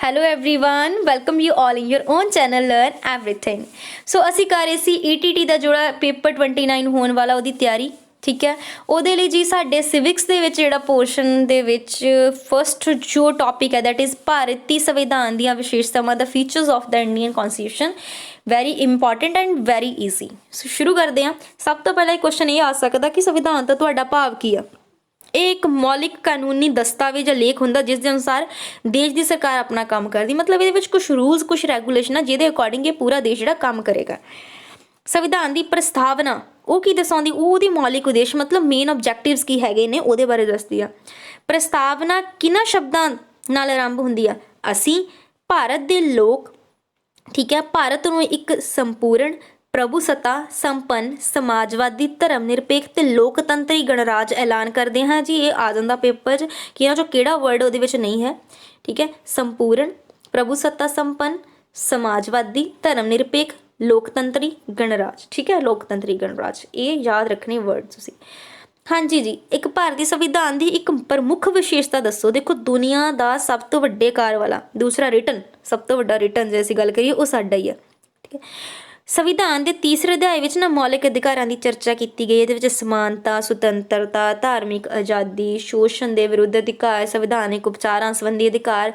Hello everyone, welcome you all in your own channel Learn Everything। ਸੋ ਅਸੀਂ ਕਰ ਰਹੇ ਸੀ ETT ਦਾ ਜਿਹੜਾ ਪੇਪਰ 29 ਹੋਣ ਵਾਲਾ ਉਹਦੀ ਤਿਆਰੀ। ਠੀਕ ਹੈ, ਉਹਦੇ ਲਈ ਜੀ ਸਾਡੇ ਸਿਵਿਕਸ ਦੇ ਵਿੱਚ ਜਿਹੜਾ ਪੋਰਸ਼ਨ ਦੇ ਵਿੱਚ ਫਸਟ ਜੋ ਟੌਪਿਕ ਹੈ ਦੈਟ ਇਜ਼ ਭਾਰਤੀ ਸੰਵਿਧਾਨ ਦੀਆਂ ਵਿਸ਼ੇਸ਼ਤਾਵਾਂ the features of the Indian constitution. Very important and very easy. So ਸ਼ੁਰੂ ਕਰਦੇ ਹਾਂ। ਸਭ ਤੋਂ ਪਹਿਲਾਂ ਇਹ ਕੁਐਸਚਨ ਇਹ ਆ ਸਕਦਾ ਕਿ ਸੰਵਿਧਾਨ ਤੋਂ ਤੁਹਾਡਾ ਭਾਵ ਕੀ ਆ। ਇਹ ਇੱਕ ਮੌਲਿਕ ਕਾਨੂੰਨੀ ਦਸਤਾਵੇਜ਼ ਜਾਂ ਲੇਖ ਹੁੰਦਾ ਜਿਸ ਦੇ ਅਨੁਸਾਰ ਦੇਸ਼ ਦੀ ਸਰਕਾਰ ਆਪਣਾ ਕੰਮ ਕਰਦੀ। ਮਤਲਬ ਇਹਦੇ ਵਿੱਚ ਕੁਝ ਰੂਲਸ ਕੁਝ ਰੈਗੂਲੇਸ਼ਨ ਆ ਜਿਹਦੇ ਅਕੋਰਡਿੰਗ ਇਹ ਪੂਰਾ ਦੇਸ਼ ਜਿਹੜਾ ਕੰਮ ਕਰੇਗਾ। ਸੰਵਿਧਾਨ ਦੀ ਪ੍ਰਸਤਾਵਨਾ ਉਹ ਕੀ ਦਰਸਾਉਂਦੀ, ਉਹਦੀ ਮੌਲਿਕ ਉਦੇਸ਼ ਮਤਲਬ ਮੇਨ ਆਬਜੈਕਟਿਵਸ ਕੀ ਹੈਗੇ ਨੇ ਉਹਦੇ ਬਾਰੇ ਦੱਸਦੀ ਆ। ਪ੍ਰਸਤਾਵਨਾ ਕਿਹਨਾਂ ਸ਼ਬਦਾਂ ਨਾਲ ਆਰੰਭ ਹੁੰਦੀ ਆ। ਅਸੀਂ ਭਾਰਤ ਦੇ ਲੋਕ, ਠੀਕ ਹੈ, ਭਾਰਤ ਨੂੰ ਇੱਕ ਸੰਪੂਰਨ ਪ੍ਰਭੂਸੱਤਾ ਸੰਪੰਨ ਸਮਾਜਵਾਦੀ ਧਰਮ ਨਿਰਪੇਖ ਤੇ ਲੋਕਤੰਤਰੀ ਗਣਰਾਜ ਐਲਾਨ ਕਰਦੇ ਹਾਂ ਜੀ। ਇਹ ਆ ਜਾਂਦਾ ਪੇਪਰ 'ਚ ਕਿ ਇਹਨਾਂ 'ਚੋਂ ਕਿਹੜਾ ਵਰਡ ਉਹਦੇ ਵਿੱਚ ਨਹੀਂ ਹੈ। ਠੀਕ ਹੈ, ਸੰਪੂਰਨ ਪ੍ਰਭੂਸੱਤਾ ਸੰਪੰਨ ਸਮਾਜਵਾਦੀ ਧਰਮ ਨਿਰਪੇਖ ਲੋਕਤੰਤਰੀ ਗਣਰਾਜ। ਠੀਕ ਹੈ, ਲੋਕਤੰਤਰੀ ਗਣਰਾਜ, ਇਹ ਯਾਦ ਰੱਖਣੇ ਵਰਡ ਤੁਸੀਂ। ਹਾਂਜੀ ਜੀ, ਇੱਕ ਭਾਰਤੀ ਸੰਵਿਧਾਨ ਦੀ ਇੱਕ ਪ੍ਰਮੁੱਖ ਵਿਸ਼ੇਸ਼ਤਾ ਦੱਸੋ। ਦੇਖੋ, ਦੁਨੀਆ ਦਾ ਸਭ ਤੋਂ ਵੱਡੇ ਕਾਰ ਵਾਲਾ ਦੂਸਰਾ ਰਿਟਨ, ਸਭ ਤੋਂ ਵੱਡਾ ਰਿਟਨ ਜੇ ਅਸੀਂ ਗੱਲ ਕਰੀਏ ਉਹ ਸਾਡਾ ਹੀ ਹੈ। ਠੀਕ ਹੈ, ਸੰਵਿਧਾਨ ਦੇ ਤੀਸਰੇ ਅਧਿਆਏ ਵਿੱਚ ਨਾ ਮੌਲਿਕ ਅਧਿਕਾਰਾਂ ਦੀ ਚਰਚਾ ਕੀਤੀ ਗਈ। ਇਹਦੇ ਵਿੱਚ ਸਮਾਨਤਾ, ਸੁਤੰਤਰਤਾ, ਧਾਰਮਿਕ ਆਜ਼ਾਦੀ, ਸ਼ੋਸ਼ਣ ਦੇ ਵਿਰੁੱਧ ਅਧਿਕਾਰ, ਸੰਵਿਧਾਨਿਕ ਉਪਚਾਰਾਂ ਸੰਬੰਧੀ ਅਧਿਕਾਰ,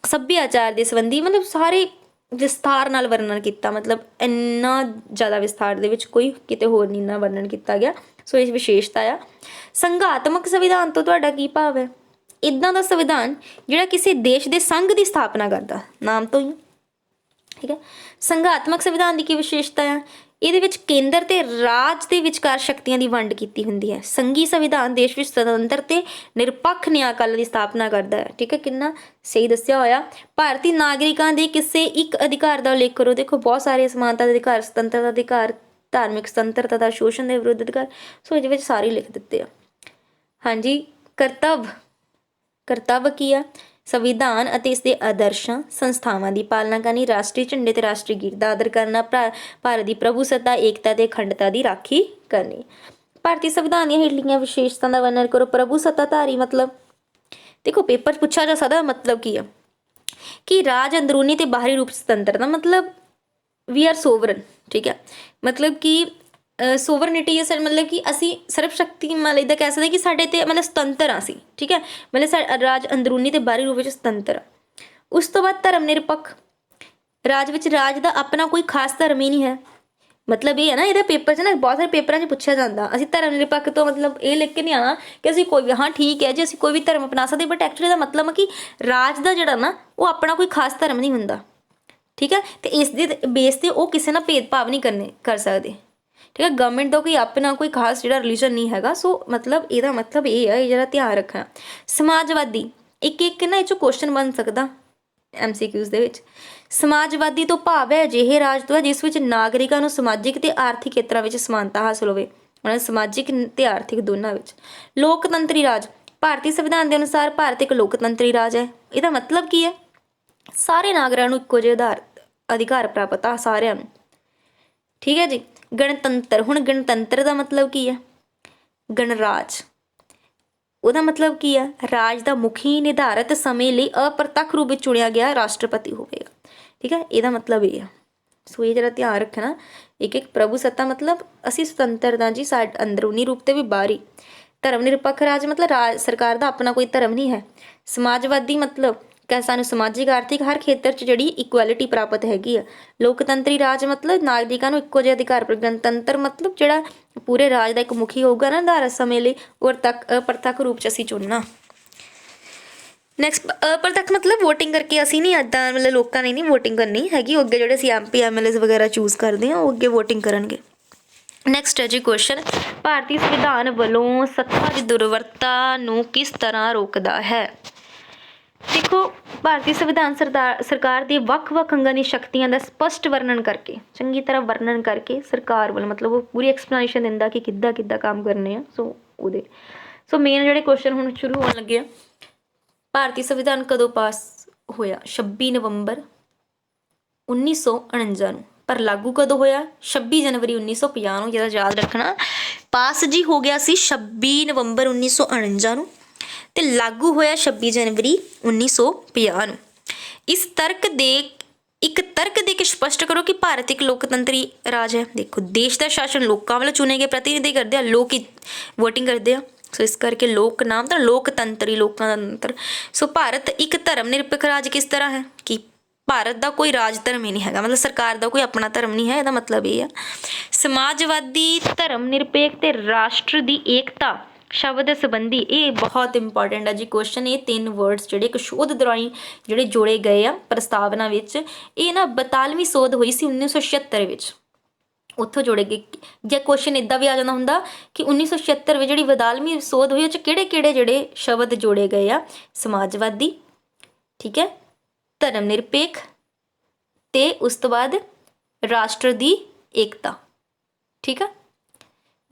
ਸੱਭਿਆਚਾਰ ਦੇ ਸੰਬੰਧੀ ਮਤਲਬ ਸਾਰੇ ਵਿਸਥਾਰ ਨਾਲ ਵਰਣਨ ਕੀਤਾ। ਮਤਲਬ ਇੰਨਾ ਜ਼ਿਆਦਾ ਵਿਸਥਾਰ ਦੇ ਵਿੱਚ ਕੋਈ ਕਿਤੇ ਹੋਰ ਨਹੀਂ ਇੰਨਾ ਵਰਣਨ ਕੀਤਾ ਗਿਆ। ਸੋ ਇਹ ਵਿਸ਼ੇਸ਼ਤਾ ਆ। ਸੰਘਾਤਮਕ ਸੰਵਿਧਾਨ ਤੋਂ ਤੁਹਾਡਾ ਕੀ ਭਾਵ ਹੈ। ਇੱਦਾਂ ਦਾ ਸੰਵਿਧਾਨ ਜਿਹੜਾ ਕਿਸੇ ਦੇਸ਼ ਦੇ ਸੰਘ ਦੀ ਸਥਾਪਨਾ ਕਰਦਾ, ਨਾਮ ਤੋਂ ਹੀ। ਠੀਕ ਹੈ, ਸੰਘਾਤਮਕ ਸੰਵਿਧਾਨ ਦੀ ਕੀ ਵਿਸ਼ੇਸ਼ਤਾ ਆ। ਇਹਦੇ ਵਿੱਚ ਕੇਂਦਰ ਤੇ ਰਾਜ ਦੇ ਵਿਚਕਾਰ ਸ਼ਕਤੀਆਂ ਦੀ ਵੰਡ ਕੀਤੀ ਹੁੰਦੀ ਹੈ। ਸੰਘੀ ਸੰਵਿਧਾਨ ਦੇਸ਼ ਵਿੱਚ ਸੁਤੰਤਰ ਤੇ ਨਿਰਪੱਖ ਨਿਆਂਕਾਲਾ ਦੀ ਸਥਾਪਨਾ ਕਰਦਾ ਹੈ। ਠੀਕ ਹੈ, ਕਿੰਨਾ ਸਹੀ ਦੱਸਿਆ ਹੋਇਆ। ਭਾਰਤੀ ਨਾਗਰਿਕਾਂ ਦੇ ਕਿਸੇ ਇੱਕ ਅਧਿਕਾਰ ਦਾ ਉਲੇਖ ਕਰੋ। ਦੇਖੋ, ਬਹੁਤ ਸਾਰੇ ਸਮਾਨਤਾ ਦੇ ਅਧਿਕਾਰ, ਸੁਤੰਤਰਤਾ ਦਾ ਅਧਿਕਾਰ, ਧਾਰਮਿਕ ਸੁਤੰਤਰਤਾ ਦਾ, ਸ਼ੋਸ਼ਣ ਦੇ ਵਿਰੁੱਧ ਅਧਿਕਾਰ। ਸੋ ਇਹਦੇ ਵਿੱਚ ਸਾਰੇ ਲਿਖ ਦਿੱਤੇ ਆ। ਹਾਂਜੀ, ਕਰਤੱਵ ਕੀ ਆ। ਸੰਵਿਧਾਨ ਅਤੇ ਇਸ ਦੇ ਆਦਰਸ਼ਾਂ ਸੰਸਥਾਵਾਂ ਦੀ ਪਾਲਣਾ ਕਰਨੀ, ਰਾਸ਼ਟਰੀ ਝੰਡੇ ਤੇ ਰਾਸ਼ਟਰੀ ਗੀਤ ਦਾ ਆਦਰ ਕਰਨਾ, ਭਾਰਤ ਦੀ ਪ੍ਰਭੂਸੱਤਾ, ਏਕਤਾ ਤੇ ਅਖੰਡਤਾ ਦੀ ਰਾਖੀ ਕਰਨੀ। ਭਾਰਤੀ ਸੰਵਿਧਾਨ ਦੀਆਂ ਹੇਠਲੀਆਂ ਵਿਸ਼ੇਸ਼ਤਾਵਾਂ ਦਾ ਵਰਣਨ ਕਰੋ। ਪ੍ਰਭੂਸੱਤਾਧਾਰੀ ਮਤਲਬ ਦੇਖੋ ਪੇਪਰ 'ਚ ਪੁੱਛਿਆ ਜਾ ਸਕਦਾ ਮਤਲਬ ਕੀ ਆ ਕਿ ਰਾਜ ਅੰਦਰੂਨੀ ਤੇ ਬਾਹਰੀ ਰੂਪ ਸੁਤੰਤਰਤਾ, ਮਤਲਬ ਵੀ ਆਰ ਸੋਵਰਨ। ਠੀਕ ਹੈ, ਮਤਲਬ ਕਿ ਸੋਵਰਨਿਟੀ ਹੈ ਸਰ, ਮਤਲਬ ਕਿ ਅਸੀਂ ਸਰਬ ਸ਼ਕਤੀ ਮਤਲਬ ਇੱਦਾਂ ਕਹਿ ਸਕਦੇ ਕਿ ਸਾਡੇ ਤੇ ਮਤਲਬ ਸੁਤੰਤਰ ਹਾਂ ਅਸੀਂ। ਠੀਕ ਹੈ, ਮਤਲਬ ਸਾਡਾ ਰਾਜ ਅੰਦਰੂਨੀ ਤੇ ਬਾਹਰੀ ਰੂਪ ਵਿੱਚ ਸੁਤੰਤਰ ਆ। ਉਸ ਤੋਂ ਬਾਅਦ ਧਰਮ ਨਿਰਪੱਖ, ਰਾਜ ਵਿੱਚ ਰਾਜ ਦਾ ਆਪਣਾ ਕੋਈ ਖਾਸ ਧਰਮ ਹੀ ਨਹੀਂ ਹੈ। ਮਤਲਬ ਇਹ ਹੈ ਨਾ, ਇਹਦੇ ਪੇਪਰ 'ਚ ਨਾ ਬਹੁਤ ਸਾਰੇ ਪੇਪਰਾਂ 'ਚ ਪੁੱਛਿਆ ਜਾਂਦਾ ਅਸੀਂ ਧਰਮ ਨਿਰਪੱਖ ਤੋਂ ਮਤਲਬ ਇਹ ਲਿਖ ਕੇ ਨਹੀਂ ਆਉਣਾ ਕਿ ਅਸੀਂ ਕੋਈ ਵੀ, ਹਾਂ ਠੀਕ ਹੈ ਜੀ ਅਸੀਂ ਕੋਈ ਵੀ ਧਰਮ ਅਪਣਾ ਸਕਦੇ, ਬਟ ਐਕਚੁਅਲੀ ਦਾ ਮਤਲਬ ਹੈ ਕਿ ਰਾਜ ਦਾ ਜਿਹੜਾ ਨਾ ਉਹ ਆਪਣਾ ਕੋਈ ਖਾਸ ਧਰਮ ਨਹੀਂ ਹੁੰਦਾ। ਠੀਕ ਹੈ, ਤੇ ਇਸ ਦੇ ਬੇਸ 'ਤੇ ਉਹ ਕਿਸੇ ਨਾਲ ਭੇਦਭਾਵ ਨਹੀਂ ਕਰ ਸਕਦੇ। ਠੀਕ ਹੈ, ਗਵਰਨਮੈਂਟ ਦਾ ਕੋਈ ਆਪਣਾ ਕੋਈ ਖਾਸ ਜਿਹੜਾ ਰਿਲੀਜਨ ਨਹੀਂ ਹੈਗਾ। ਸੋ ਮਤਲਬ ਇਹਦਾ ਮਤਲਬ ਇਹ ਹੈ, ਇਹ ਜਿਹੜਾ ਧਿਆਨ ਰੱਖਣਾ। ਸਮਾਜਵਾਦੀ ਇੱਕ ਨਾ ਇਹ 'ਚੋਂ ਕੁਐਸਚਨ ਬਣ ਸਕਦਾ MCQs ਦੇ ਵਿੱਚ। ਸਮਾਜਵਾਦੀ ਤੋਂ ਭਾਵ ਹੈ ਅਜਿਹੇ ਰਾਜ ਤੋਂ ਹੈ ਜਿਸ ਵਿੱਚ ਨਾਗਰਿਕਾਂ ਨੂੰ ਸਮਾਜਿਕ ਤੇ ਆਰਥਿਕ ਖੇਤਰਾਂ ਵਿੱਚ ਸਮਾਨਤਾ ਹਾਸਲ ਹੋਵੇ, ਉਹਨਾਂ ਸਮਾਜਿਕ ਤੇ ਆਰਥਿਕ ਦੋਨਾਂ ਵਿੱਚ। ਲੋਕਤੰਤਰੀ ਰਾਜ, ਭਾਰਤੀ ਸੰਵਿਧਾਨ ਦੇ ਅਨੁਸਾਰ ਭਾਰਤ ਇੱਕ ਲੋਕਤੰਤਰੀ ਰਾਜ ਹੈ। ਇਹਦਾ ਮਤਲਬ ਕੀ ਹੈ, ਸਾਰੇ ਨਾਗਰਿਕਾਂ ਨੂੰ ਇੱਕੋ ਜਿਹੇ ਅਧਿਕਾਰ ਪ੍ਰਾਪਤ ਆ ਸਾਰਿਆਂ ਨੂੰ। ਠੀਕ ਹੈ ਜੀ। ਗਣਤੰਤਰ, ਹੁਣ ਗਣਤੰਤਰ ਦਾ ਮਤਲਬ ਕੀ ਹੈ। ਗਣਰਾਜ, ਉਹਦਾ ਮਤਲਬ ਕੀ ਹੈ, ਰਾਜ ਦਾ ਮੁਖੀ ਨਿਰਧਾਰਿਤ ਸਮੇਂ ਲਈ ਅਪ੍ਰਤੱਖ ਰੂਪ ਵਿੱਚ ਚੁਣਿਆ ਗਿਆ ਰਾਸ਼ਟਰਪਤੀ ਹੋਵੇਗਾ। ਠੀਕ ਹੈ, ਇਹਦਾ ਮਤਲਬ ਇਹ ਆ। ਸੋ ਇਹ ਜਿਹੜਾ ਧਿਆਨ ਰੱਖਣਾ। ਇੱਕ ਪ੍ਰਭੂਸੱਤਾ ਮਤਲਬ ਅਸੀਂ ਸੁਤੰਤਰ ਦਾ ਜੀ, ਸਾਡੇ ਅੰਦਰੂਨੀ ਰੂਪ ਤੇ ਵੀ ਬਾਹਰੀ। ਧਰਮ ਨਿਰਪੱਖ ਰਾਜ ਮਤਲਬ ਰਾਜ ਸਰਕਾਰ ਦਾ ਆਪਣਾ ਕੋਈ ਧਰਮ ਨਹੀਂ ਹੈ। ਸਮਾਜਵਾਦੀ ਮਤਲਬ ਕਿ ਸਾਨੂੰ ਸਮਾਜਿਕ ਆਰਥਿਕ ਹਰ ਖੇਤਰ 'ਚ ਜਿਹੜੀ ਇਕੁਐਲਿਟੀ ਪ੍ਰਾਪਤ ਹੈਗੀ ਆ। ਲੋਕਤੰਤਰੀ ਰਾਜ ਮਤਲਬ ਨਾਗਰਿਕਾਂ ਨੂੰ ਇੱਕੋ ਜਿਹੇ ਅਧਿਕਾਰ। ਗਣਤੰਤਰ ਮਤਲਬ ਜਿਹੜਾ ਪੂਰੇ ਰਾਜ ਦਾ ਇੱਕ ਮੁਖੀ ਹੋਊਗਾ ਨਾ ਨਿਰਧਾਰਿਤ ਸਮੇਂ ਲਈ, ਉਹ ਅਪ੍ਰਤੱਖ ਰੂਪ 'ਚ ਅਸੀਂ ਚੁਣਨਾ। ਨੈਕਸਟ, ਅਪ੍ਰਤੱਖ ਮਤਲਬ ਵੋਟਿੰਗ ਕਰਕੇ ਅਸੀਂ ਨਹੀਂ, ਇੱਦਾਂ ਮਤਲਬ ਲੋਕਾਂ ਨੇ ਨਹੀਂ ਵੋਟਿੰਗ ਕਰਨੀ ਹੈਗੀ। ਉਹ ਅੱਗੇ ਜਿਹੜੇ ਅਸੀਂ MP MLAs ਵਗੈਰਾ ਚੂਜ਼ ਕਰਦੇ ਹਾਂ ਉਹ ਅੱਗੇ ਵੋਟਿੰਗ ਕਰਨਗੇ। ਨੈਕਸਟ ਹੈ ਜੀ ਕੁਐਸਚਨ, ਭਾਰਤੀ ਸੰਵਿਧਾਨ ਵੱਲੋਂ ਸੱਤਾ ਦੀ ਦੁਰਵਰਤਾ ਨੂੰ ਕਿਸ ਤਰ੍ਹਾਂ ਰੋਕਦਾ ਹੈ। ਦੇਖੋ, ਭਾਰਤੀ ਸੰਵਿਧਾਨ ਸਰਕਾਰ ਦੇ ਵੱਖ-ਵੱਖ ਅੰਗਾਂ ਦੀ ਸ਼ਕਤੀਆਂ ਦਾ ਸਪਸ਼ਟ ਵਰਣਨ ਕਰਕੇ, ਚੰਗੀ ਤਰ੍ਹਾਂ ਵਰਣਨ ਕਰਕੇ ਸਰਕਾਰ ਵੱਲ ਮਤਲਬ ਉਹ ਪੂਰੀ ਐਕਸਪਲੇਨੇਸ਼ਨ ਦਿੰਦਾ ਕਿ ਕਿੱਦਾਂ ਕੰਮ ਕਰਨੇ ਆ। ਸੋ ਮੇਨ ਜਿਹੜੇ ਕੁਐਸਚਨ ਹੁਣ ਸ਼ੁਰੂ ਹੋਣ ਲੱਗੇ ਆ। ਭਾਰਤੀ ਸੰਵਿਧਾਨ ਕਦੋਂ ਪਾਸ ਹੋਇਆ। 26 ਨਵੰਬਰ 1949 ਨੂੰ। ਪਰ ਲਾਗੂ ਕਦੋਂ ਹੋਇਆ। 26 ਜਨਵਰੀ 1950 ਨੂੰ। ਜਿਹੜਾ ਯਾਦ ਰੱਖਣਾ, ਪਾਸ ਜੀ ਹੋ ਗਿਆ ਸੀ 26 ਨਵੰਬਰ 1949 ਨੂੰ ਤੇ ਲਾਗੂ ਹੋਇਆ 26 ਜਨਵਰੀ 1950 ਨੂੰ। ਇਸ ਤਰਕ ਦੇ ਇੱਕ ਤਰਕ ਦੇ ਕੇ ਸਪਸ਼ਟ ਕਰੋ ਕਿ ਭਾਰਤ ਇੱਕ ਲੋਕਤੰਤਰੀ ਰਾਜ ਹੈ। ਦੇਖੋ, ਦੇਸ਼ ਦਾ ਸ਼ਾਸਨ ਲੋਕਾਂ ਵੱਲੋਂ ਚੁਣੇ ਗਏ ਪ੍ਰਤੀਨਿਧੀ ਕਰਦੇ ਆ, ਲੋਕ ਹੀ ਵੋਟਿੰਗ ਕਰਦੇ ਆ। ਸੋ ਇਸ ਕਰਕੇ ਲੋਕ ਨਾਮ ਤਾਂ ਲੋਕਤੰਤਰੀ, ਲੋਕਾਂ ਦਾ ਤੰਤਰ। ਸੋ ਭਾਰਤ ਇੱਕ ਧਰਮ ਨਿਰਪੱਖ ਰਾਜ ਕਿਸ ਤਰ੍ਹਾਂ ਹੈ ਕਿ ਭਾਰਤ ਦਾ ਕੋਈ ਰਾਜ ਧਰਮ ਹੀ ਨਹੀਂ ਹੈਗਾ, ਮਤਲਬ ਸਰਕਾਰ ਦਾ ਕੋਈ ਆਪਣਾ ਧਰਮ ਨਹੀਂ ਹੈ। ਇਹਦਾ ਮਤਲਬ ਇਹ ਆ ਸਮਾਜਵਾਦੀ, ਧਰਮ ਨਿਰਪੇਖ ਤੇ ਰਾਸ਼ਟਰ ਦੀ ਏਕਤਾ ਸ਼ਬਦ ਸੰਬੰਧੀ, ਇਹ ਬਹੁਤ ਇੰਪੋਰਟੈਂਟ ਹੈ ਜੀ ਕੁਐਸਚਨ। ਇਹ 3 ਵਰਡਸ ਜਿਹੜੇ ਇੱਕ ਸ਼ੋਧ ਦੌਰਾਨ ਜਿਹੜੇ ਜੋੜੇ ਗਏ ਆ ਪ੍ਰਸਤਾਵਨਾ ਵਿੱਚ, ਇਹ ਨਾ 42ਵੀਂ ਸੋਧ ਹੋਈ ਸੀ 1976 ਵਿੱਚ, ਉੱਥੋਂ ਜੋੜੇ ਗਏ। ਜੇ ਕੁਐਸਚਨ ਇੱਦਾਂ ਵੀ ਆ ਜਾਂਦਾ ਹੁੰਦਾ ਕਿ 1976 ਵਿੱਚ ਜਿਹੜੀ 42ਵੀਂ ਸੋਧ ਹੋਈ ਉਹ 'ਚ ਕਿਹੜੇ ਕਿਹੜੇ ਜਿਹੜੇ ਸ਼ਬਦ ਜੋੜੇ ਗਏ ਆ, ਸਮਾਜਵਾਦੀ, ਠੀਕ ਹੈ, ਧਰਮ ਨਿਰਪੇਖ ਤੇ ਉਸ ਤੋਂ ਬਾਅਦ ਰਾਸ਼ਟਰ ਦੀ ਏਕਤਾ, ਠੀਕ ਆ,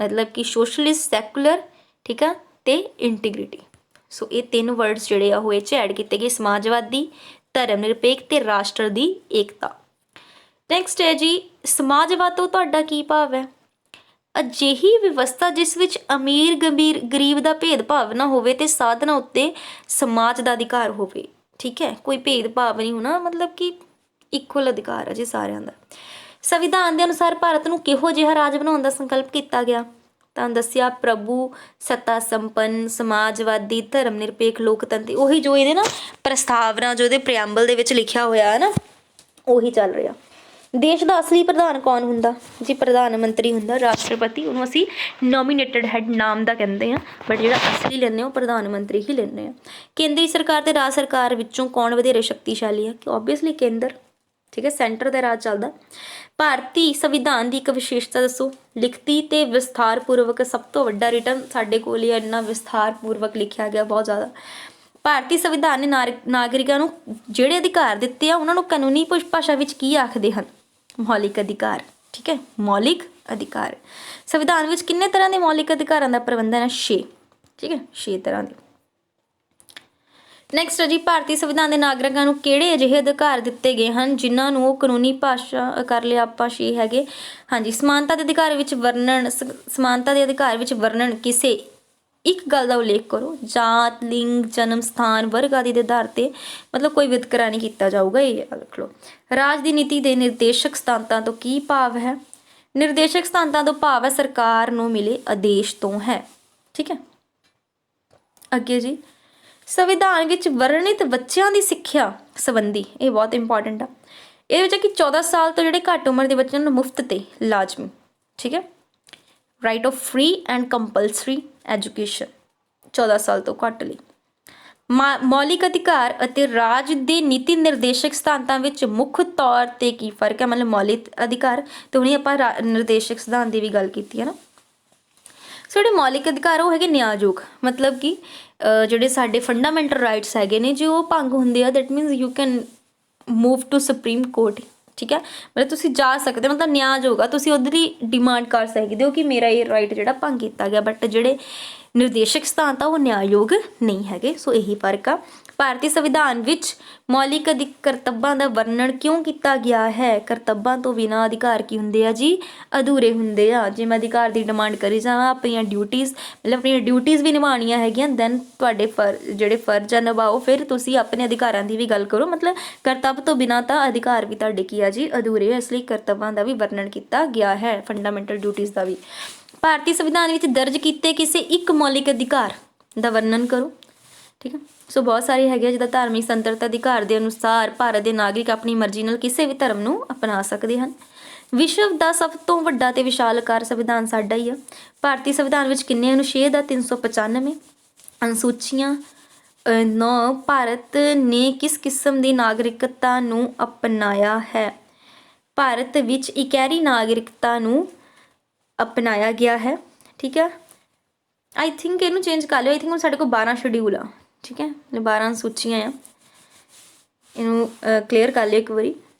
ਮਤਲਬ ਕਿ ਸੋਸ਼ਲਿਸਟ, ਸੈਕੂਲਰ, ਠੀਕ ਆ, ਤੇ ਇੰਟੀਗ੍ਰਿਟੀ। ਸੋ ਇਹ 3 ਵਰਡਸ ਜਿਹੜੇ ਆ ਉਹ ਇਹ 'ਚ ਐਡ ਕੀਤੇ ਗਏ, ਸਮਾਜਵਾਦੀ, ਧਰਮ ਨਿਰਪੇਖ ਤੇ ਰਾਸ਼ਟਰ ਦੀ ਏਕਤਾ। ਨੈਕਸਟ ਹੈ ਜੀ, ਸਮਾਜਵਾਦ ਤੋਂ ਤੁਹਾਡਾ ਕੀ ਭਾਵ ਹੈ? ਅਜਿਹੀ ਵਿਵਸਥਾ ਜਿਸ ਵਿੱਚ ਅਮੀਰ ਗਰੀਬ ਦਾ ਭੇਦਭਾਵ ਨਾ ਹੋਵੇ ਤੇ ਸਾਧਨਾਂ ਉੱਤੇ ਸਮਾਜ ਦਾ ਅਧਿਕਾਰ ਹੋਵੇ, ਠੀਕ ਹੈ, ਕੋਈ ਭੇਦਭਾਵ ਨਹੀਂ ਹੋਣਾ, ਮਤਲਬ ਕਿ ਇਕੁਅਲ ਅਧਿਕਾਰ ਹੈ ਜੀ ਸਾਰਿਆਂ ਦਾ। ਸੰਵਿਧਾਨ ਦੇ ਅਨੁਸਾਰ ਭਾਰਤ ਨੂੰ ਕਿਹੋ ਜਿਹਾ ਰਾਜ ਬਣਾਉਣ ਦਾ ਸੰਕਲਪ ਕੀਤਾ ਗਿਆ? ਤਾਂ ਦੱਸਿਆ ਪ੍ਰਭੂ ਸੱਤਾ ਸੰਪੰਨ, ਸਮਾਜਵਾਦੀ, ਧਰਮ ਨਿਰਪੇਖ, ਲੋਕਤੰਤਰੀ। ਉਹੀ ਜੋ ਇਹਦੇ ਨਾ ਪ੍ਰਸਤਾਵਨਾ, ਜੋ ਇਹਦੇ ਪ੍ਰੀਐਂਬਲ ਦੇ ਵਿੱਚ ਲਿਖਿਆ ਹੋਇਆ ਹੈ ਨਾ, ਉਹੀ ਚੱਲ ਰਿਹਾ। ਦੇਸ਼ ਦਾ ਅਸਲੀ ਪ੍ਰਧਾਨ ਕੌਣ ਹੁੰਦਾ ਜੀ? ਪ੍ਰਧਾਨ ਮੰਤਰੀ ਹੁੰਦਾ, ਰਾਸ਼ਟਰਪਤੀ, ਉਹਨੂੰ ਅਸੀਂ ਨੋਮੀਨੇਟਡ ਹੈਡ ਨਾਮ ਦਾ ਕਹਿੰਦੇ ਹਾਂ, ਬਟ ਜਿਹੜਾ ਅਸਲੀ ਲੈਂਦੇ ਉਹ ਪ੍ਰਧਾਨ ਮੰਤਰੀ ਹੀ ਲੈਂਦੇ ਆ। ਕੇਂਦਰੀ ਸਰਕਾਰ ਤੇ ਰਾਜ ਸਰਕਾਰ ਵਿੱਚੋਂ ਕੌਣ ਵਧੇਰੇ ਸ਼ਕਤੀਸ਼ਾਲੀ ਹੈ? ਕਿ ਓਬਵੀਅਸਲੀ ਕੇਂਦਰ, ਠੀਕ ਹੈ, ਸੈਂਟਰ ਦਾ ਰਾਜ ਚੱਲਦਾ। ਭਾਰਤੀ ਸੰਵਿਧਾਨ ਦੀ ਇੱਕ ਵਿਸ਼ੇਸ਼ਤਾ ਦੱਸੋ। ਲਿਖਤੀ ਤੇ ਵਿਸਥਾਰਪੂਰਵਕ, ਸਭ ਤੋਂ ਵੱਡਾ ਰਿਟਨ ਸਾਡੇ ਕੋਲ ਹੀ ਇੰਨਾ ਵਿਸਥਾਰਪੂਰਵਕ ਲਿਖਿਆ ਗਿਆ, ਬਹੁਤ ਜ਼ਿਆਦਾ। ਭਾਰਤੀ ਸੰਵਿਧਾਨ ਨੇ ਨਾਗਰਿਕਾਂ ਨੂੰ ਜਿਹੜੇ ਅਧਿਕਾਰ ਦਿੱਤੇ ਆ ਉਹਨਾਂ ਨੂੰ ਕਾਨੂੰਨੀ ਭਾਸ਼ਾ ਵਿੱਚ ਕੀ ਆਖਦੇ ਹਨ? ਮੌਲਿਕ ਅਧਿਕਾਰ, ਠੀਕ ਹੈ, ਮੌਲਿਕ ਅਧਿਕਾਰ। ਸੰਵਿਧਾਨ ਵਿੱਚ ਕਿੰਨੇ ਤਰ੍ਹਾਂ ਦੇ ਮੌਲਿਕ ਅਧਿਕਾਰਾਂ ਦਾ ਪ੍ਰਬੰਧਨ ਹੈ? 6, ਠੀਕ ਹੈ, 6 ਤਰ੍ਹਾਂ ਦੇ। ਨੈਕਸਟ ਹੈ ਜੀ, ਭਾਰਤੀ ਸੰਵਿਧਾਨ ਦੇ ਨਾਗਰਿਕਾਂ ਨੂੰ ਕਿਹੜੇ ਅਜਿਹੇ ਅਧਿਕਾਰ ਦਿੱਤੇ ਗਏ ਹਨ ਜਿਨ੍ਹਾਂ ਨੂੰ ਉਹ ਕਾਨੂੰਨੀ ਭਾਸ਼ਾ ਕਰ ਲਿਆ ਆਪਾਂ 6 ਹੈਗੇ। ਹਾਂਜੀ, ਸਮਾਨਤਾ ਦੇ ਅਧਿਕਾਰ ਵਿੱਚ ਵਰਣਨ, ਸਮਾਨਤਾ ਦੇ ਅਧਿਕਾਰ ਵਿੱਚ ਵਰਣਨ ਕਿਸੇ ਇੱਕ ਗੱਲ ਦਾ ਉਲੇਖ ਕਰੋ। ਜਾਤ, ਲਿੰਗ, ਜਨਮ ਸਥਾਨ, ਵਰਗ ਆਦਿ ਦੇ ਆਧਾਰ ਤੇ, ਮਤਲਬ ਕੋਈ ਵਿਤਕਰਾ ਨਹੀਂ ਕੀਤਾ ਜਾਊਗਾ, ਇਹ ਲਿਖ ਲਓ। ਰਾਜ ਦੀ ਨੀਤੀ ਦੇ ਨਿਰਦੇਸ਼ਕ ਸਿਧਾਂਤਾਂ ਤੋਂ ਕੀ ਭਾਵ ਹੈ? ਨਿਰਦੇਸ਼ਕ ਸਿਧਾਂਤਾਂ ਤੋਂ ਭਾਵ ਹੈ ਸਰਕਾਰ ਨੂੰ ਮਿਲੇ ਆਦੇਸ਼ ਤੋਂ ਹੈ, ਠੀਕ ਹੈ। ਅੱਗੇ ਜੀ, ਸੰਵਿਧਾਨ ਵਿੱਚ ਵਰਣਿਤ ਬੱਚਿਆਂ ਦੀ ਸਿੱਖਿਆ ਸੰਬੰਧੀ, ਇਹ ਬਹੁਤ ਇੰਪੋਰਟੈਂਟ ਆ। ਇਹਦੇ ਵਿੱਚ ਕਿ 14 ਸਾਲ ਤੋਂ ਜਿਹੜੇ ਘੱਟ ਉਮਰ ਦੇ ਬੱਚਿਆਂ ਨੂੰ ਮੁਫਤ ਤੇ ਲਾਜ਼ਮੀ, ਠੀਕ ਹੈ, right of free and compulsory education 14 ਸਾਲ ਤੋਂ ਘੱਟ ਲਈ। ਮੌਲਿਕ ਅਧਿਕਾਰ ਅਤੇ ਰਾਜ ਦੇ ਨੀਤੀ ਨਿਰਦੇਸ਼ਕ ਸਿਧਾਂਤਾਂ ਵਿੱਚ ਮੁੱਖ ਤੌਰ ਤੇ ਕੀ ਫਰਕ ਹੈ? ਮਤਲਬ ਮੌਲਿਕ ਅਧਿਕਾਰ ਤੇ ਹੁਣੇ ਆਪਾਂ ਨਿਰਦੇਸ਼ਕ ਸਿਧਾਂਤ ਦੀ ਵੀ ਗੱਲ ਕੀਤੀ ਹੈ ਨਾ। ਸੋ ਜਿਹੜੇ ਮੌਲਿਕ ਅਧਿਕਾਰ ਉਹ ਹੈਗੇ ਨਿਆਂਯੋਗ, ਮਤਲਬ ਕਿ ਜਿਹੜੇ ਸਾਡੇ ਫੰਡਾਮੈਂਟਲ ਰਾਈਟਸ ਹੈਗੇ ਨੇ ਜੇ ਉਹ ਭੰਗ ਹੁੰਦੇ ਆ, that means you can move to supreme court, ਠੀਕ ਹੈ, ਮਤਲਬ ਤੁਸੀਂ ਜਾ ਸਕਦੇ, ਮਤਲਬ ਨਿਆਂਯੋਗ ਆ, ਤੁਸੀਂ ਉਹਦੀ ਹੀ ਡਿਮਾਂਡ ਕਰ ਸਕਦੇ ਹੋ ਕਿ ਮੇਰਾ ਇਹ ਰਾਈਟ ਜਿਹੜਾ ਭੰਗ ਕੀਤਾ ਗਿਆ। ਬਟ ਜਿਹੜੇ ਨਿਰਦੇਸ਼ਕ ਸਿਧਾਂਤ ਆ ਉਹ ਨਿਆਂਯੋਗ ਨਹੀਂ ਹੈਗੇ। ਸੋ ਇਹੀ ਫਰਕ ਆ। ਭਾਰਤੀ ਸੰਵਿਧਾਨ ਵਿੱਚ ਮੌਲਿਕ ਕਰਤੱਵਾਂ ਦਾ ਵਰਣਨ ਕਿਉਂ ਕੀਤਾ ਗਿਆ ਹੈ? ਕਰਤੱਵਾਂ ਤੋਂ ਬਿਨਾਂ ਅਧਿਕਾਰ ਕੀ ਹੁੰਦੇ ਆ ਜੀ? ਅਧੂਰੇ ਹੁੰਦੇ ਆ। ਜੇ ਮੈਂ ਅਧਿਕਾਰ ਦੀ ਡਿਮਾਂਡ ਕਰੀ ਜਾਵਾਂ, ਆਪਣੀਆਂ ਡਿਊਟੀਜ਼, ਮਤਲਬ ਆਪਣੀਆਂ ਡਿਊਟੀਜ਼ ਵੀ ਨਿਭਾਉਣੀਆਂ ਹੈਗੀਆਂ, ਦੈਨ ਤੁਹਾਡੇ ਜਿਹੜੇ ਫਰਜ਼ ਆ ਨਿਭਾਓ, ਫਿਰ ਤੁਸੀਂ ਆਪਣੇ ਅਧਿਕਾਰਾਂ ਦੀ ਵੀ ਗੱਲ ਕਰੋ। ਮਤਲਬ ਕਰਤੱਵ ਤੋਂ ਬਿਨਾਂ ਤਾਂ ਅਧਿਕਾਰ ਵੀ ਤੁਹਾਡੇ ਕੀ ਆ ਜੀ? ਅਧੂਰੇ। ਇਸ ਲਈ ਕਰਤੱਵਾਂ ਦਾ ਵੀ ਵਰਣਨ ਕੀਤਾ ਗਿਆ ਹੈ, ਫੰਡਾਮੈਂਟਲ ਡਿਊਟੀਜ਼ ਦਾ ਵੀ। ਭਾਰਤੀ ਸੰਵਿਧਾਨ ਵਿੱਚ ਦਰਜ ਕੀਤੇ ਕਿਸੇ ਇੱਕ ਮੌਲਿਕ ਅਧਿਕਾਰ ਦਾ ਵਰਣਨ ਕਰੋ, ਠੀਕ ਹੈ। ਸੋ ਬਹੁਤ ਸਾਰੇ ਹੈਗੇ ਆ, ਜਿੱਦਾਂ ਧਾਰਮਿਕ ਸੁਤੰਤਰਤਾ ਅਧਿਕਾਰ ਦੇ ਅਨੁਸਾਰ ਭਾਰਤ ਦੇ ਨਾਗਰਿਕ ਆਪਣੀ ਮਰਜ਼ੀ ਨਾਲ ਕਿਸੇ ਵੀ ਧਰਮ ਨੂੰ ਅਪਣਾ ਸਕਦੇ ਹਨ। ਵਿਸ਼ਵ ਦਾ ਸਭ ਤੋਂ ਵੱਡਾ ਤੇ ਵਿਸ਼ਾਲ ਆਕਾਰ ਸੰਵਿਧਾਨ ਸਾਡਾ ਹੀ ਆ। ਭਾਰਤੀ ਸੰਵਿਧਾਨ ਵਿੱਚ ਕਿੰਨੇ ਅਨੁਛੇਦ ਆ? 395 ਅਨੁਸੂਚੀਆਂ। 9 ਭਾਰਤ ਨੇ ਕਿਸ ਕਿਸਮ ਦੀ ਨਾਗਰਿਕਤਾ ਨੂੰ ਅਪਣਾਇਆ ਹੈ? ਭਾਰਤ ਵਿੱਚ ਇਕਹਿਰੀ ਨਾਗਰਿਕਤਾ ਨੂੰ ਅਪਣਾਇਆ ਗਿਆ ਹੈ, ਠੀਕ ਹੈ। ਆਈ ਥਿੰਕ ਇਹਨੂੰ ਚੇਂਜ ਕਰ ਲਿਓ। ਆਈ ਥਿੰਕ ਹੁਣ ਸਾਡੇ ਕੋਲ 12 ਸ਼ਡਿਊਲ ਆ, ਠੀਕ ਹੈ, 12 ਸੂਚੀਆਂ ਆ। ਇਹਨੂੰ ਕਲੀਅਰ ਕਰ ਲਿਓ ਇੱਕ ਵਾਰੀ।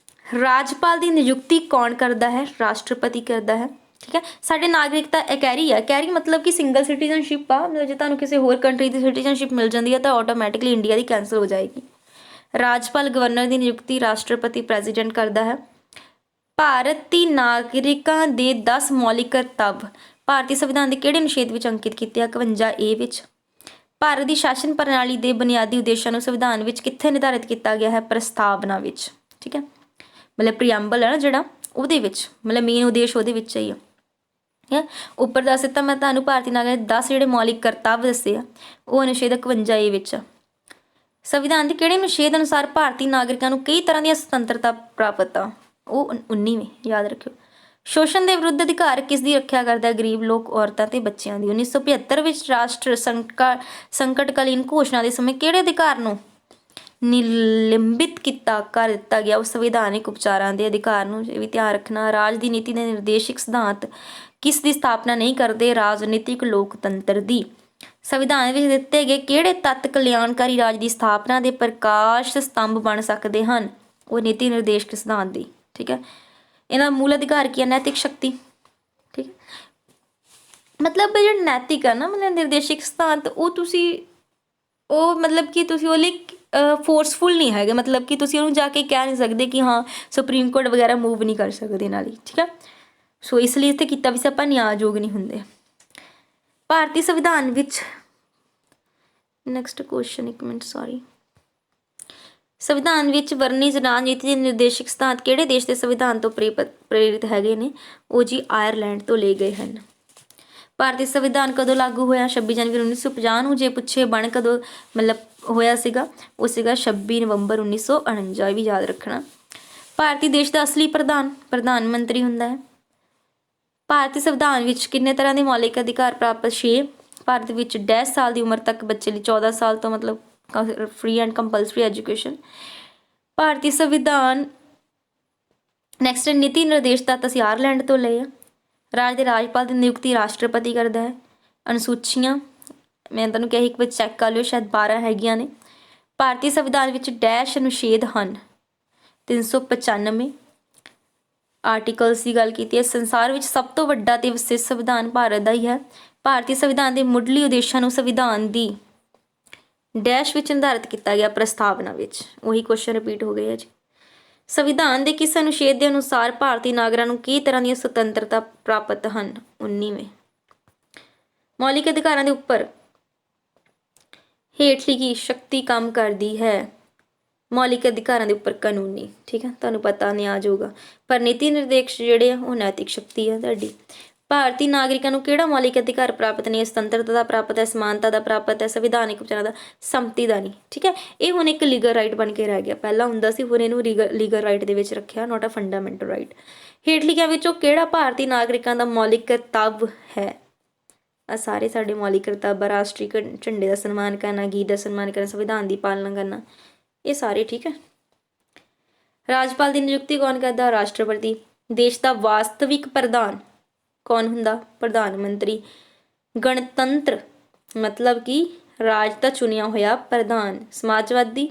ਰਾਜਪਾਲ ਦੀ ਨਿਯੁਕਤੀ ਕੌਣ ਕਰਦਾ ਹੈ? ਰਾਸ਼ਟਰਪਤੀ ਕਰਦਾ ਹੈ, ਠੀਕ ਹੈ। ਸਾਡੇ ਨਾਗਰਿਕਤਾ ਇਕਹਿਰੀ ਆ। ਇਕਹਿਰੀ ਮਤਲਬ ਕਿ ਸਿੰਗਲ ਸਿਟੀਜ਼ਨਸ਼ਿਪ ਆ। ਮਤਲਬ ਜੇ ਤੁਹਾਨੂੰ ਕਿਸੇ ਹੋਰ ਕੰਟਰੀ ਦੀ ਸਿਟੀਜ਼ਨਸ਼ਿਪ ਮਿਲ ਜਾਂਦੀ ਹੈ ਤਾਂ ਆਟੋਮੈਟਿਕਲੀ ਇੰਡੀਆ ਦੀ ਕੈਂਸਲ ਹੋ ਜਾਏਗੀ। ਰਾਜਪਾਲ ਗਵਰਨਰ ਦੀ ਨਿਯੁਕਤੀ ਰਾਸ਼ਟਰਪਤੀ ਪ੍ਰੈਜ਼ੀਡੈਂਟ ਕਰਦਾ ਹੈ। ਭਾਰਤੀ ਨਾਗਰਿਕਾਂ ਦੇ 10 ਮੌਲਿਕ ਕਰਤੱਵ ਭਾਰਤੀ ਸੰਵਿਧਾਨ ਦੇ ਕਿਹੜੇ ਅਨੁਛੇਦ ਵਿੱਚ ਅੰਕਿਤ ਕੀਤੇ ਆ? 51A ਵਿੱਚ। ਭਾਰਤ ਦੀ ਸ਼ਾਸਨ ਪ੍ਰਣਾਲੀ ਦੇ ਬੁਨਿਆਦੀ ਉਦੇਸ਼ਾਂ ਨੂੰ ਸੰਵਿਧਾਨ ਵਿੱਚ ਕਿੱਥੇ ਨਿਰਧਾਰਿਤ ਕੀਤਾ ਗਿਆ ਹੈ? ਪ੍ਰਸਤਾਵਨਾ ਵਿੱਚ। ਠੀਕ ਹੈ, ਮਤਲਬ ਪ੍ਰੀਐਂਬਲ ਹੈ ਨਾ ਜਿਹੜਾ, ਉਹਦੇ ਵਿੱਚ ਮਤਲਬ ਮੇਨ ਉਦੇਸ਼ ਉਹਦੇ ਵਿੱਚ ਹੀ ਆ। ਠੀਕ ਹੈ, ਉੱਪਰ ਦੱਸ ਦਿੱਤਾ ਮੈਂ ਤੁਹਾਨੂੰ ਭਾਰਤੀ ਨਾਗਰਿਕ ਦੇ 10 ਜਿਹੜੇ ਮੌਲਿਕ ਕਰਤੱਵ ਦੱਸੇ ਆ, ਉਹ ਅਨੁਛੇਦ 51 ਵਿੱਚ ਆ। ਸੰਵਿਧਾਨ ਦੇ ਕਿਹੜੇ ਅਨੁਛੇਦ ਅਨੁਸਾਰ ਭਾਰਤੀ ਨਾਗਰਿਕਾਂ ਨੂੰ ਕਈ ਤਰ੍ਹਾਂ ਦੀਆਂ ਸੁਤੰਤਰਤਾ ਪ੍ਰਾਪਤ ਆ? ਉਹ 19ਵੇਂ, ਯਾਦ ਰੱਖਿਓ। ਸ਼ੋਸ਼ਣ ਦੇ ਵਿਰੁੱਧ ਅਧਿਕਾਰ ਕਿਸ ਦੀ ਰੱਖਿਆ ਕਰਦਾ ਹੈ? ਗਰੀਬ ਲੋਕ, ਔਰਤਾਂ ਤੇ ਬੱਚਿਆਂ ਦੀ। 1975 ਵਿੱਚ ਰਾਸ਼ਟਰ ਸੰਕਟਕਾਲੀਨ ਘੋਸ਼ਣਾ ਦੇ ਸਮੇਂ ਕਿਹੜੇ ਅਧਿਕਾਰ ਨੂੰ ਨਿਲੰਬਿਤ ਕਰ ਦਿੱਤਾ ਗਿਆ? ਉਹ ਸੰਵਿਧਾਨਿਕ ਉਪਚਾਰਾਂ ਦੇ ਅਧਿਕਾਰ ਨੂੰ। ਇਹ ਵੀ ਧਿਆਨ ਰੱਖਣਾ। ਰਾਜ ਦੀ ਨੀਤੀ ਦੇ ਨਿਰਦੇਸ਼ਕ ਸਿਧਾਂਤ ਕਿਸ ਦੀ ਸਥਾਪਨਾ ਨਹੀਂ ਕਰਦੇ? ਰਾਜਨੀਤਿਕ ਲੋਕਤੰਤਰ ਦੀ। ਸੰਵਿਧਾਨ ਵਿੱਚ ਦਿੱਤੇ ਗਏ ਕਿਹੜੇ ਤੱਤ ਕਲਿਆਣਕਾਰੀ ਰਾਜ ਦੀ ਸਥਾਪਨਾ ਦੇ ਪ੍ਰਕਾਸ਼ ਸਤੰਭ ਬਣ ਸਕਦੇ ਹਨ? ਉਹ ਨੀਤੀ ਨਿਰਦੇਸ਼ਕ ਸਿਧਾਂਤ ਦੀ। ਠੀਕ ਹੈ, ਇਹਨਾਂ ਦਾ ਮੂਲ ਅਧਿਕਾਰ ਕੀ ਹੈ? ਨੈਤਿਕ ਸ਼ਕਤੀ। ਠੀਕ ਹੈ, ਮਤਲਬ ਜਿਹੜਾ ਨੈਤਿਕ ਹੈ ਨਾ, ਮਤਲਬ ਨਿਰਦੇਸ਼ਕ ਸਿਧਾਂਤ, ਉਹ ਮਤਲਬ ਕਿ ਤੁਸੀਂ ਉਹ ਲਈ ਫੋਰਸਫੁਲ ਨਹੀਂ ਹੈਗੇ, ਮਤਲਬ ਕਿ ਤੁਸੀਂ ਉਹਨੂੰ ਜਾ ਕੇ ਕਹਿ ਨਹੀਂ ਸਕਦੇ ਕਿ ਹਾਂ ਸੁਪਰੀਮ ਕੋਰਟ ਵਗੈਰਾ ਮੂਵ ਨਹੀਂ ਕਰ ਸਕਦੇ ਨਾਲ ਹੀ। ਠੀਕ ਹੈ, ਸੋ ਇਸ ਲਈ ਇੱਥੇ ਕੀਤਾ ਵੀ ਸੀ ਆਪਾਂ ਨਿਆਂਯੋਗ ਨਹੀਂ ਹੁੰਦੇ। ਭਾਰਤੀ ਸੰਵਿਧਾਨ ਵਿੱਚ ਨੈਕਸਟ ਕੁਐਸਚਨ, ਇੱਕ ਮਿੰਟ ਸੌਰੀ, ਸੰਵਿਧਾਨ ਵਿੱਚ ਵਰਣਿਤ ਰਾਜਨੀਤੀ ਦੇ ਨਿਰਦੇਸ਼ਕ ਸਿਧਾਂਤ ਕਿਹੜੇ ਦੇਸ਼ ਦੇ ਸੰਵਿਧਾਨ ਤੋਂ ਪ੍ਰੇਰਿਤ ਹੈਗੇ ਨੇ? ਉਹ ਜੀ ਆਇਰਲੈਂਡ ਤੋਂ ਲਏ ਗਏ ਹਨ। ਭਾਰਤੀ ਸੰਵਿਧਾਨ ਕਦੋਂ ਲਾਗੂ ਹੋਇਆ? 26 ਜਨਵਰੀ 1950 ਨੂੰ। ਜੇ ਪੁੱਛੇ ਬਣ ਕਦੋਂ ਮਤਲਬ ਹੋਇਆ ਸੀਗਾ, ਉਹ ਸੀਗਾ 26 ਨਵੰਬਰ 1949। ਇਹ ਵੀ ਯਾਦ ਰੱਖਣਾ। ਭਾਰਤੀ ਦੇਸ਼ ਦਾ ਅਸਲੀ ਪ੍ਰਧਾਨ ਮੰਤਰੀ ਹੁੰਦਾ ਹੈ। ਭਾਰਤੀ ਸੰਵਿਧਾਨ ਵਿੱਚ ਕਿੰਨੇ ਤਰ੍ਹਾਂ ਦੇ ਮੌਲਿਕ ਅਧਿਕਾਰ ਪ੍ਰਾਪਤ? 6। ਭਾਰਤ ਵਿੱਚ 10 ਸਾਲ ਦੀ ਉਮਰ ਤੱਕ ਬੱਚੇ ਲਈ 14 ਸਾਲ ਤੋਂ ਮਤਲਬ ਫ੍ਰੀ ਐਂਡ ਕੰਪਲਸਰੀ ਐਜੂਕੇਸ਼ਨ। ਭਾਰਤੀ ਸੰਵਿਧਾਨ ਨੈਕਸਟ ਨੀਤੀ ਨਿਰਦੇਸ਼ ਤੱਤ ਅਸੀਂ ਆਇਰਲੈਂਡ ਤੋਂ ਲਏ ਆ। ਰਾਜ ਦੇ ਰਾਜਪਾਲ ਦੀ ਨਿਯੁਕਤੀ ਰਾਸ਼ਟਰਪਤੀ ਕਰਦਾ ਹੈ। ਅਨੁਸੂਚੀਆਂ ਮੈਂ ਤੁਹਾਨੂੰ ਕਿਹਾ ਇੱਕ ਵਿੱਚ ਚੈੱਕ ਕਰ ਲਿਓ, ਸ਼ਾਇਦ 12 ਹੈਗੀਆਂ ਨੇ। ਭਾਰਤੀ ਸੰਵਿਧਾਨ ਵਿੱਚ ਡੈਸ਼ ਅਨੁਛੇਦ ਹਨ? 395 ਆਰਟੀਕਲਸ ਦੀ ਗੱਲ ਕੀਤੀ ਹੈ। ਸੰਸਾਰ ਵਿੱਚ ਸਭ ਤੋਂ ਵੱਡਾ ਤੇ ਵਿਸਿਤ ਸੰਵਿਧਾਨ ਭਾਰਤ ਦਾ ਹੀ ਹੈ। ਭਾਰਤੀ ਸੰਵਿਧਾਨ ਦੇ ਮੁੱਢਲੀ ਉਦੇਸ਼ਾਂ ਨੂੰ ਸੰਵਿਧਾਨ ਦੀ ਡੈਸ਼ ਵਿੱਚ ਨਿਰਧਾਰਿਤ ਕੀਤਾ ਗਿਆ? ਪ੍ਰਸਤਾਵਨਾ ਵਿੱਚ। ਉਹੀ ਕੁਐਸਚਨ ਰਿਪੀਟ ਹੋ ਗਏ ਹੈ ਜੀ। ਸੰਵਿਧਾਨ ਦੇ ਕਿਸ ਅਨੁਛੇਦ ਦੇ ਅਨੁਸਾਰ ਭਾਰਤੀ ਨਾਗਰਿਕਾਂ ਨੂੰ ਕਈ ਤਰ੍ਹਾਂ ਦੀਆਂ ਸੁਤੰਤਰਤਾ ਪ੍ਰਾਪਤ ਹਨ? 19ਵੇਂ। ਮੌਲਿਕ ਅਧਿਕਾਰਾਂ ਦੇ ਉੱਪਰ ਹੇਠ ਲਿਖੀ ਸ਼ਕਤੀ ਕੰਮ ਕਰਦੀ ਹੈ? ਮੌਲਿਕ ਅਧਿਕਾਰਾਂ ਦੇ ਉੱਪਰ ਕਾਨੂੰਨੀ। ਠੀਕ ਹੈ, ਤੁਹਾਨੂੰ ਪਤਾ ਨਿਆਂਯੋਗ ਆ। ਪਰ ਨੀਤੀ ਨਿਰਦੇਸ਼ ਜਿਹੜੇ ਆ ਉਹ ਨੈਤਿਕ ਸ਼ਕਤੀ ਆ ਤੁਹਾਡੀ। ਭਾਰਤੀ ਨਾਗਰਿਕਾਂ ਨੂੰ ਕਿਹੜਾ ਮੌਲਿਕ ਅਧਿਕਾਰ ਪ੍ਰਾਪਤ ਨੇ? ਸੁਤੰਤਰਤਾ ਦਾ ਪ੍ਰਾਪਤ ਹੈ, ਸਮਾਨਤਾ ਦਾ ਪ੍ਰਾਪਤ ਹੈ, ਸੰਵਿਧਾਨਿਕ ਉਪਚਾਰਾਂ ਦਾ, ਸੰਮਤੀ ਦਾ ਨਹੀਂ। ਠੀਕ ਹੈ, ਇਹ ਹੁਣ ਇੱਕ ਲੀਗਲ ਰਾਈਟ ਬਣ ਕੇ ਰਹਿ ਗਿਆ। ਪਹਿਲਾਂ ਹੁੰਦਾ ਸੀ, ਹੁਣ ਇਹਨੂੰ ਲੀਗਲ ਰਾਈਟ ਦੇ ਵਿੱਚ ਰੱਖਿਆ, ਨਾਟ ਅ ਫੰਡਾਮੈਂਟਲ ਰਾਈਟ। ਹੇਠ ਲਿਖਿਆਂ ਵਿੱਚੋਂ ਕਿਹੜਾ ਭਾਰਤੀ ਨਾਗਰਿਕਾਂ ਦਾ ਮੌਲਿਕ ਕਰਤੱਵ ਹੈ? ਆ ਸਾਰੇ ਸਾਡੇ ਮੌਲਿਕ ਕਰਤੱਵ, ਰਾਸ਼ਟਰੀ ਝੰਡੇ ਦਾ ਸਨਮਾਨ ਕਰਨਾ, ਗੀਤ ਦਾ ਸਨਮਾਨ ਕਰਨਾ, ਸੰਵਿਧਾਨ ਦੀ ਪਾਲਣਾ ਕਰਨਾ, ਇਹ ਸਾਰੇ। ਠੀਕ ਹੈ, ਰਾਜਪਾਲ ਦੀ ਨਿਯੁਕਤੀ ਕੌਣ ਕਰਦਾ? ਰਾਸ਼ਟਰਪਤੀ। ਦੇਸ਼ ਦਾ ਵਾਸਤਵਿਕ ਪ੍ਰਧਾਨ ਕੌਣ ਹੁੰਦਾ? ਪ੍ਰਧਾਨ ਮੰਤਰੀ। ਗਣਤੰਤਰ ਮਤਲਬ ਕਿ ਰਾਜ ਦਾ ਚੁਣਿਆ ਹੋਇਆ ਪ੍ਰਧਾਨ। ਸਮਾਜਵਾਦੀ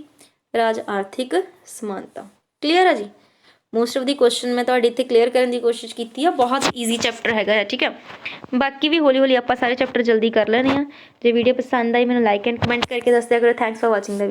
ਰਾਜ। ਆਰਥਿਕ ਸਮਾਨਤਾ। ਕਲੀਅਰ ਹੈ ਜੀ। ਮੋਸਟ ਆਫ ਦੀ ਕੁਐਸਚਨ ਮੈਂ ਤੁਹਾਡੇ ਇੱਥੇ ਕਲੀਅਰ ਕਰਨ ਦੀ ਕੋਸ਼ਿਸ਼ ਕੀਤੀ ਆ। ਬਹੁਤ ਈਜ਼ੀ ਚੈਪਟਰ ਹੈਗਾ ਹੈ। ਠੀਕ ਹੈ, ਬਾਕੀ ਵੀ ਹੌਲੀ ਹੌਲੀ ਆਪਾਂ ਸਾਰੇ ਚੈਪਟਰ ਜਲਦੀ ਕਰ ਲੈਣੇ ਆ। ਜੇ ਵੀਡੀਓ ਪਸੰਦ ਆਈ ਮੈਨੂੰ ਲਾਈਕ ਐਂਡ ਕਮੈਂਟ ਕਰਕੇ ਦੱਸ ਦਿਆ ਕਰੋ। Thanks for watching the